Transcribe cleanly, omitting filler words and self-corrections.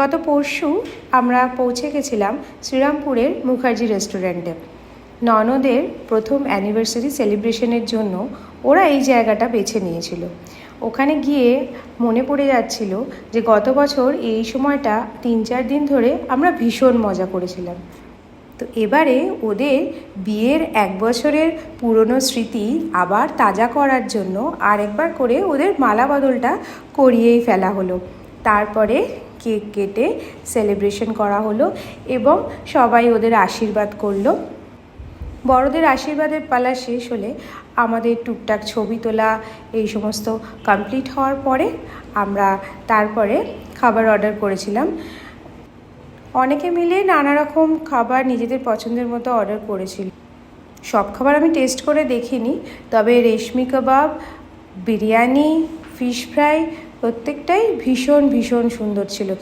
গত পরশু আমরা পৌঁছে গেছিলাম শ্রীরামপুরের মুখার্জি রেস্টুরেন্টে। ননদের প্রথম অ্যানিভার্সারি সেলিব্রেশনের জন্য ওরা এই জায়গাটা বেছে নিয়েছিল। ওখানে গিয়ে মনে পড়ে যাচ্ছিল যে গত বছর এই সময়টা 3-4 দিন ধরে আমরা ভীষণ মজা করেছিলাম। তো এবারে ওদের বিয়ের 1 বছরের পুরনো স্মৃতি আবার তাজা করার জন্য আরেকবার করে ওদের মালা বদলটা করিয়েই ফেলা হলো। তারপরে কেক কেটে সেলিব্রেশন করা হলো এবং সবাই ওদের আশীর্বাদ করলো। বড়দের আশীর্বাদের পালা শেষ হলে আমাদের টুকটাক ছবি তোলা এই সমস্ত কমপ্লিট হওয়ার পরে আমরা তারপরে খাবার অর্ডার করেছিলাম। অনেকে মিলে নানা রকম খাবার নিজেদের পছন্দের মতো অর্ডার করেছিল। সব খাবার আমি টেস্ট করে দেখিনি, তবে রেশমি কাবাব, বিরিয়ানি, ফিশ ফ্রাই প্রত্যেকটাই ভীষণ ভীষণ সুন্দর ছিল।